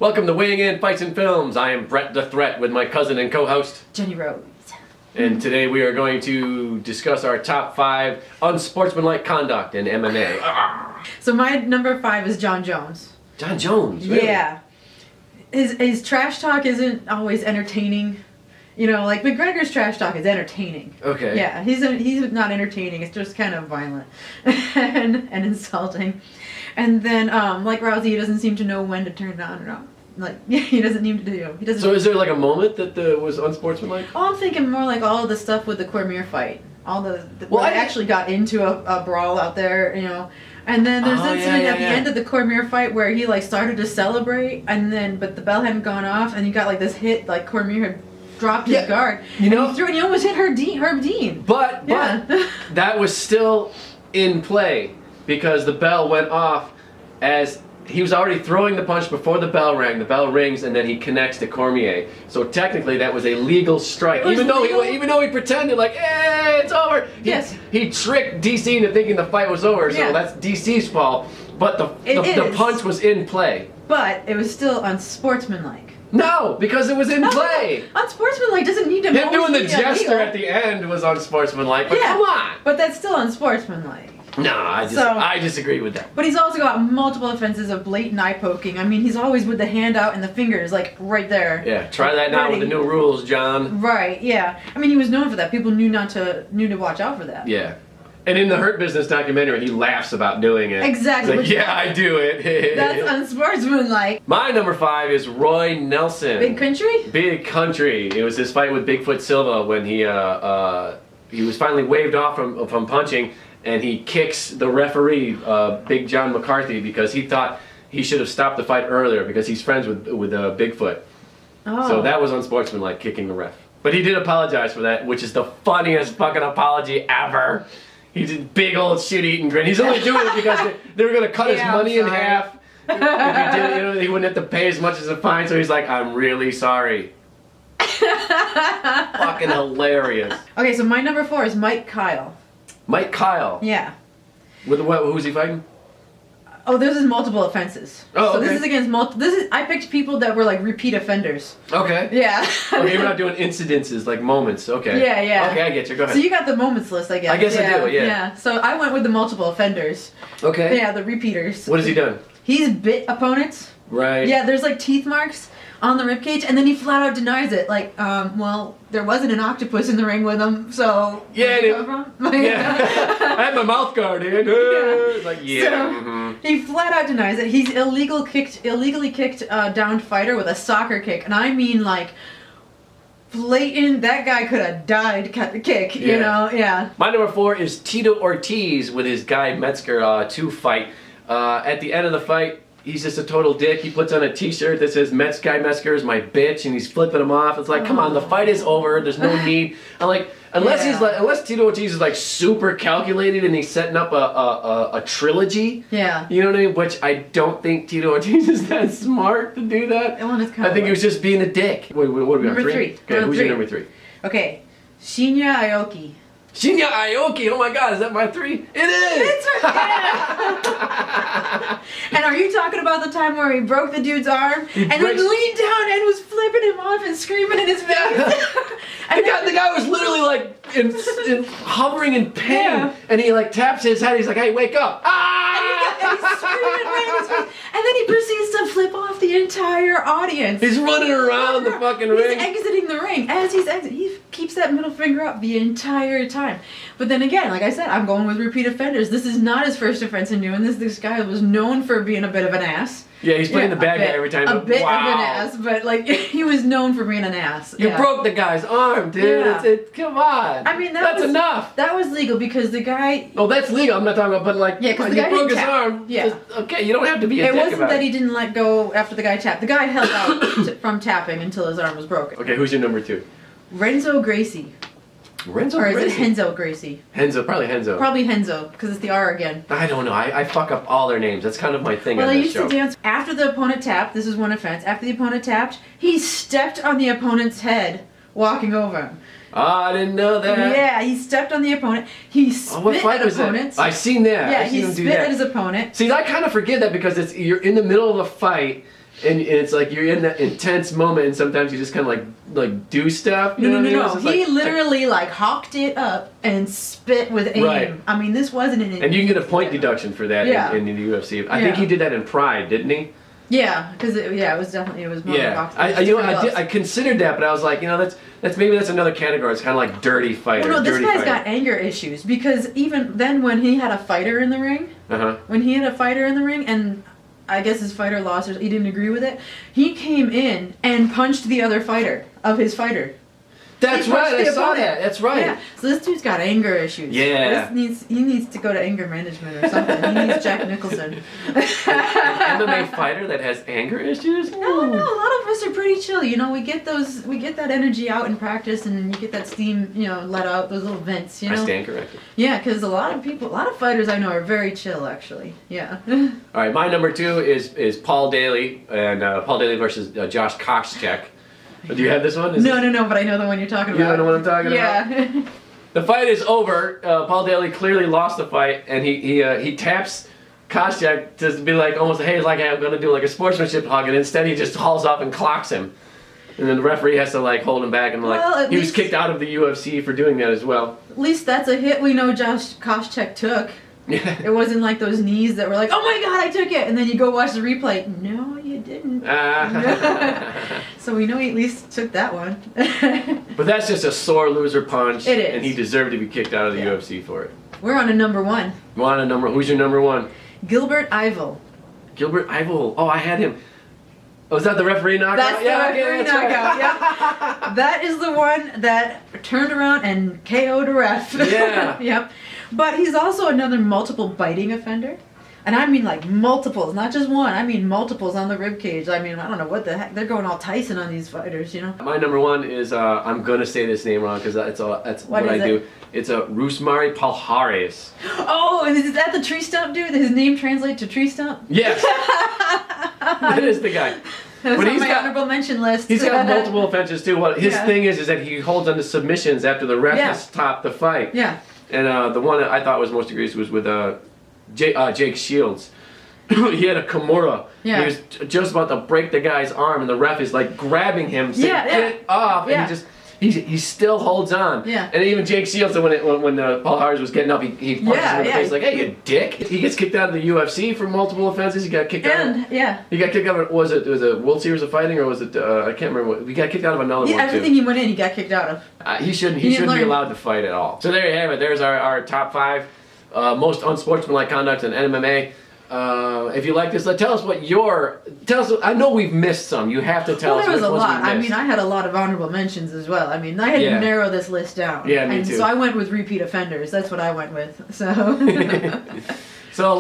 Welcome to Weighing In Fights and Films. I am Brett the Threat with my cousin and co-host Jenny Rose. And today we are going to discuss our top 5 unsportsmanlike conduct in MMA. So my number 5 is John Jones. John Jones, really? Yeah. His trash talk isn't always entertaining. You know, like McGregor's trash talk is entertaining. Okay. Yeah, he's not entertaining. It's just kind of violent and insulting. And then, like Rousey, he doesn't seem to know when to turn it on and off. Like, he doesn't need to do. He doesn't. So is there like a moment that was unsportsmanlike? Oh, I'm thinking more like all the stuff with the Cormier fight. All the well, I actually got into a brawl out there, you know. And then there's an incident at the end of the Cormier fight where he like started to celebrate, and then but the bell hadn't gone off, and he got like this hit, like Cormier had dropped his guard. You know, and he almost hit Herb Dean. But that was still in play because the bell went off as he was already throwing the punch before the bell rang. The bell rings and then he connects to Cormier. So technically that was a legal strike. Even though he pretended like, hey, it's over. He tricked DC into thinking the fight was over. So that's DC's fault. But the punch was in play. But it was still unsportsmanlike. No, because it was in play. Unsportsmanlike doesn't need to be him doing the gesture at the end was unsportsmanlike, but come on. But that's still unsportsmanlike. No, I disagree with that. But he's also got multiple offenses of blatant eye poking. I mean, he's always with the hand out and the fingers, like, right there. Yeah, try that now with the new rules, John. Right, yeah. I mean, he was known for that. People knew to watch out for that. Yeah. And in the Hurt Business documentary, he laughs about doing it. Exactly. He's like, yeah, I do it. That's unsportsmanlike. My number 5 is Roy Nelson. Big Country? Big Country. It was his fight with Bigfoot Silva when he was finally waved off from punching, and he kicks the referee, Big John McCarthy, because he thought he should have stopped the fight earlier because he's friends with Bigfoot. Oh. So that was unsportsmanlike, kicking the ref. But he did apologize for that, which is the funniest fucking apology ever. He did big old shit-eating grin. He's only doing it because they were going to cut his money in half. If he did, he wouldn't have to pay as much as a fine, so he's like, I'm really sorry. Fucking hilarious. Okay, so my number 4 is Mike Kyle. Mike Kyle? Yeah. Who's he fighting? Oh, this is multiple offenses. Oh, okay. So this is against I picked people that were like repeat offenders. Okay. Yeah. Okay, we're not doing incidences, like moments. Okay. Yeah, yeah. Okay, I get you. Go ahead. So you got the moments list, I guess. I guess I do, yeah. Yeah. So I went with the multiple offenders. Okay. Yeah, the repeaters. What has he done? He's bit opponents. Right. Yeah, there's like teeth marks on the ribcage, and then he flat out denies it. Like, well, there wasn't an octopus in the ring with him, so yeah, where'd it come from? Yeah. I had my mouth guard in. Yeah. Like, yeah. So, he flat out denies it. He's illegally kicked a downed fighter with a soccer kick, and I mean like blatant. That guy could have died kick. You know, yeah. My number 4 is Tito Ortiz with his Guy Metzger 2 fight. At the end of the fight, he's just a total dick. He puts on a t-shirt that says Guy Metzger is my bitch, and he's flipping him off. It's like, come on, the fight is over. There's no need. I'm like, unless Tito Ortiz is like super calculated and he's setting up a trilogy. Yeah. You know what I mean? Which I don't think Tito Ortiz is that smart to do that. Well, it's kind I think he was just being a dick. Wait, what are we on? Number 3? Okay, who's your number 3? Okay, Shinya Aoki. Shinya Aoki, oh my god, is that my 3? It is! It's And are you talking about the time where he broke the dude's arm and then leaned down and was flipping him off and screaming in his face? The guy was literally like hovering in pain, and he like taps his head, he's like, hey, wake up! And he's screaming right in his face. And then he proceeds to flip off the entire audience. He's running around the fucking ring. He's exiting the ring. As he's exiting, he keeps that middle finger up the entire time. But then again, like I said, I'm going with repeat offenders. This is not his first offense in doing this. This guy was known for being a bit of an ass. Yeah, he's playing the bad guy every time. A bit of an ass, but like he was known for being an ass. You broke the guy's arm, dude. Yeah. Come on. I mean, that's enough. That was legal because the guy. Oh, that's legal. I'm not talking about, but like, because the you guy broke his tap. arm. Yeah. Just, okay, you don't have to be a dick about it. It wasn't that he didn't let go after the guy tapped. The guy held out from tapping until his arm was broken. Okay, who's your number 2? Renzo Gracie. Renzo Or is Gracie? it Henzo Gracie? Henzo, probably Henzo. Probably Henzo, because it's the R again. I don't know. I fuck up all their names. That's kind of my thing well, on I this used to dance after the opponent tapped. This is one offense. After the opponent tapped, he stepped on the opponent's head, walking over him. Oh, I didn't know that. Yeah, he stepped on the opponent. He spit what fight at was opponents. That? I seen that. Yeah, I seen he him spit do that. at his opponent. See, I kind of forget that because you're in the middle of a fight And it's like you're in that intense moment, and sometimes you just kind of like do stuff. You know what I mean? No. It's He like, literally like hawked it up and spit with aim. Right. I mean, this wasn't an. And you can get a point deduction for that in the UFC. I think he did that in Pride, didn't he? Yeah, because it was definitely more boxing. I considered that, but I was like, that's maybe another category. It's kind of like dirty fighter. Well, no, this guy's fighter. got anger issues because even then when he had a fighter in the ring, and I guess his fighter lost or he didn't agree with it, he came in and punched the other fighter of his fighter. That's right, I saw that. That's right. Yeah. So this dude's got anger issues. Yeah. He needs to go to anger management or something. He needs Jack Nicholson. An MMA fighter that has anger issues? No, a lot of us are pretty chill. You know, we get that energy out in practice, and you get that steam, let out, those little vents. I stand corrected. Yeah, because a lot of fighters I know are very chill, actually. Yeah. All right, my number 2 is Paul Daly, and Paul Daly versus Josh Koscheck. Do you have this one? No, but I know the one you're talking about. You know what I'm talking about? Yeah. The fight is over. Paul Daly clearly lost the fight, and he taps Koscheck to be like, almost, hey, like I'm going to do like a sportsmanship hug, and instead he just hauls off and clocks him. And then the referee has to like hold him back, and he was kicked out of the UFC for doing that as well. At least that's a hit we know Josh Koscheck took. Yeah. It wasn't like those knees that were like, oh my god, I took it, and then you go watch the replay. No, you didn't. So we know he at least took that one. But that's just a sore loser punch. It is. And he deserved to be kicked out of the UFC for it. We're on a number 1. Who's your number 1? Gilbert Yvel. Gilbert Yvel. Oh, I had him. Oh, is that the referee knockout? That's the referee knockout, yeah. That is the one that turned around and KO'd a ref. Yeah. Yep. But he's also another multiple biting offender. And I mean like multiples, not just one. I mean multiples on the ribcage. I mean, I don't know what the heck. They're going all Tyson on these fighters, My number 1 is, I'm going to say this name wrong because that's what I do. It's Rusmari Palhares. Oh, is that the tree stump dude? His name translates to tree stump? Yes. That is the guy. That's on my honorable mention list. He's got multiple offenses too. What his thing is that he holds on to submissions after the ref has stopped the fight. Yeah. And the one that I thought was most egregious was with Jake Shields. He had a Kimura. Yeah. He was just about to break the guy's arm, and the ref is like grabbing him, saying, "Get off!" And he still holds on. Yeah. And even Jake Shields, when Paul Harris was getting up, he punched him in the face like, "Hey, you dick!" He gets kicked out of the UFC for multiple offenses. He got kicked out. He got kicked out of, was it World Series of Fighting, or was it I can't remember what, he got kicked out of another one too. Everything he went in, he got kicked out of. He shouldn't be allowed to fight at all. So there you have it. There's our top 5 most unsportsmanlike conduct in MMA. If you like this, tell us. I know we've missed some. You have to tell us which ones we missed. There was a lot. I mean, I had a lot of honorable mentions as well. I mean, I had to narrow this list down. Yeah, me too. So I went with repeat offenders. That's what I went with. So. So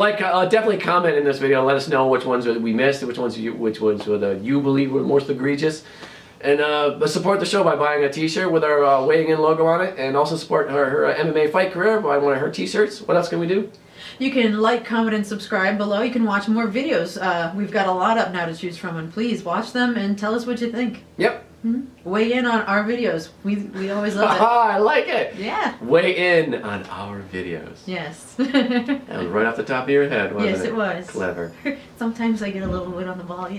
definitely comment in this video. Let us know which ones we missed, which ones you believe were most egregious. And support the show by buying a t-shirt with our weighing in logo on it, and also support her MMA fight career by one of her t-shirts. What else can we do? You can like, comment, and subscribe below. You can watch more videos. We've got a lot up now to choose from, and please watch them and tell us what you think. Yep. Weigh in on our videos. We always love it. I like it. Yeah. Weigh in on our videos. Yes. That was right off the top of your head, wasn't it? Yes, it was. Clever. Sometimes I get a little bit on the ball,